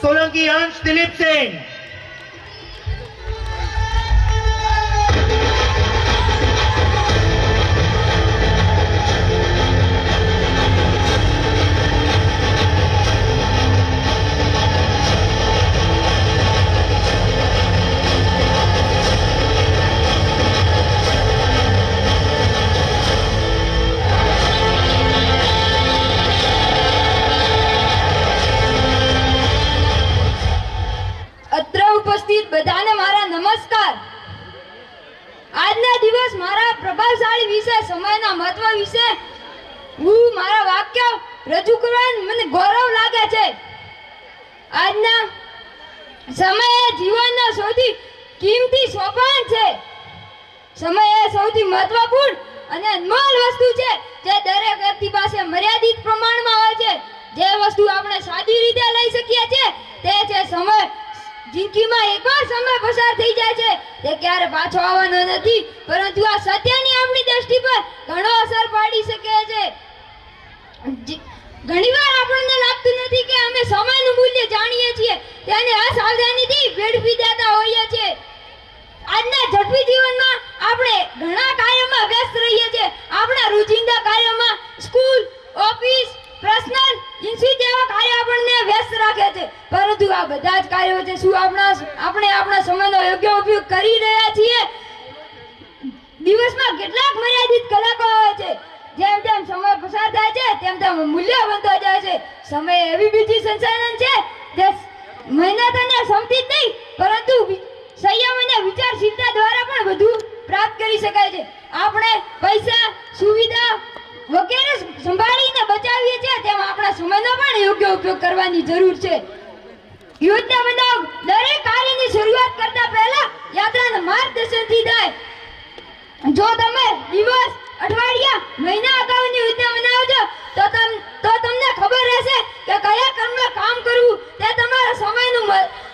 सोलंकी अंश दिलीप सिंह। બધાને મારા નમસ્કાર। આજના દિવસ મારા પ્રભાવશાળી વિશે સમયના મહત્વ વિશે હું મારા વાક્ય રજૂ કરવાનું મને ગૌરવ લાગે છે। આજના સમય જીવનનો સૌથી કિંમતી સોપાન છે। સમય એ સૌથી મહત્વપૂર્ણ અને અનમોલ વસ્તુ છે જે દરેક વ્યક્તિ પાસે મર્યાદિત પ્રમાણમાં હોય છે। જે વસ્તુ આપણે સાદી રીતે લઈ શકીએ છીએ તે છે સમય। જિંદગીમાં એકવાર સમય પસાર થઈ જાય છે તે ક્યારે પાછો આવવાનો નથી, પરંતુ આ સત્યની આપણી દ્રષ્ટિ પર ઘણો અસર પાડી શકે છે। ઘણીવાર આપણને લાગતું નથી કે અમે સમયનું મૂલ્ય જાણીએ છીએ, તેને અસાવધાનીથી વેડફી દેતા હોઈએ છીએ। આજના ઝડપી જીવનમાં આપણે ઘણા કાર્યોમાં વ્યસ્ત રહીએ છીએ। આપણા રોજિંદા કાર્યોમાં સ્કૂલ, ઓફિસ, પર્સનલ, ઇન્સ્ટિટ્યૂટ જેવા કાર્યો આપણને વ્યસ્ત રાખે છે, પરંતુ આ બધા જ કાર્યો વચ્ચે શું આપણે આપણા સમયનો યોગ્ય ઉપયોગ કરી રહ્યા છીએ? દિવસમાં કેટલાક મર્યાદિત કલાકો હોય છે। જેમ જેમ સમય પસાર થાય છે તેમ તેમ મૂલ્ય વધતો જાય છે। સમય એવી બીજી સંસાધન છે જે મહેનત અને ક્ષમતી જ નહીં, પરંતુ સંયમ અને વિચારશીલતા દ્વારા પણ વધુ પ્રાપ્ત કરી શકાય છે। આપણે પૈસા, સુવિધા વગેરે સંભાળીને બચાવીએ છીએ, તેમ આપણા સમયનો પણ યોગ્ય ઉપયોગ કરવાની જરૂર છે। યોજના બનાવો। દરેક કાર્યની શરૂઆત કરતા પહેલા યાત્રાના માર્ગદર્શનથી થાય। જો તમે દિવસ, અઠવાડિયા, મહિના અગાઉની યોજના બનાવો છો તો તમને ખબર રહેશે કે કયા કર્મમાં કામ કરવું તે તમારા સમયનું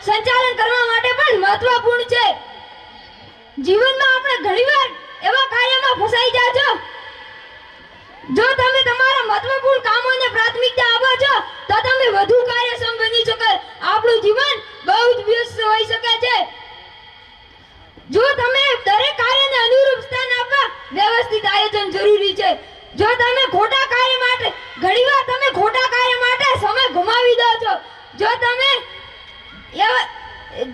સંચાલન કરવા માટે પણ મહત્વપૂર્ણ છે। જીવનમાં આપણે ઘણીવાર એવા કાર્યમાં ફસાઈ જાય છો। જો તમે તમારા મહત્વપૂર્ણ કામોને પ્રાથમિકતા આપો છો તો તમે વધુ કાર્યક્ષમ બની શકો। આપણું જીવન બહુ જ વ્યસ્ત હોઈ શકે છે। જો તમે દરેક કાર્યને અનુરૂપ સ્થાન આપવા વ્યવસ્થિત આયોજન જરૂરી છે। જો તમે ઘણીવાર તમે ખોટા કાર્ય માટે સમય ગુમાવી દો છો। જો તમે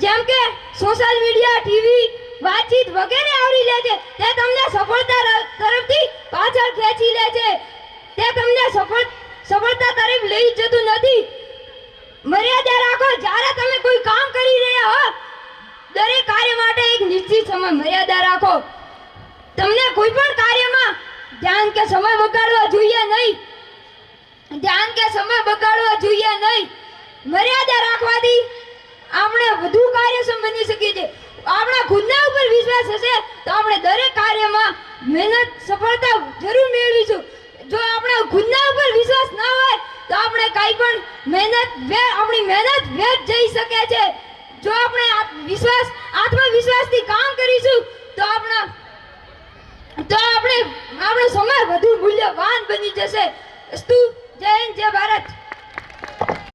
જેમ કે સોશિયલ મીડિયા, ટીવી, વાતચીત વગેરે આવરી લે છે તે તમને સફળતા તરફથી પાછળ ખેંચી લે છે। તે તમને સફળતા તરફ લઈ જતું નથી। મર્યાદા રાખો। જ્યારે તમે કોઈ કામ કરી રહ્યા હો, દરેક કાર્ય માટે એક નિશ્ચિત સમય મર્યાદા રાખો। તમને કોઈ પણ કાર્યમાં ધ્યાન કે સમય બગાડવા જોઈએ નહીં। મર્યાદા રાખવાથી આપણે વધુ કાર્યક્ષમ બની શકીએ છીએ। આપણા ખુદના ઉપર વિશ્વાસ હશે તો આપણે દરેક કાર્યમાં સફળતા જરૂર મેળવીશું। જો આપણે ખુદના ઉપર વિશ્વાસ ન હોય તો આપણે કંઈ પણ આપણી મહેનત વ્યર્થ જઈ શકે છે। જો આપણે આત્મવિશ્વાસથી કામ કરીશું તો આપણો સમય વધુ મૂલ્યવાન બની જશે। અસ્તુ। જય હિન્દ, જય ભારત।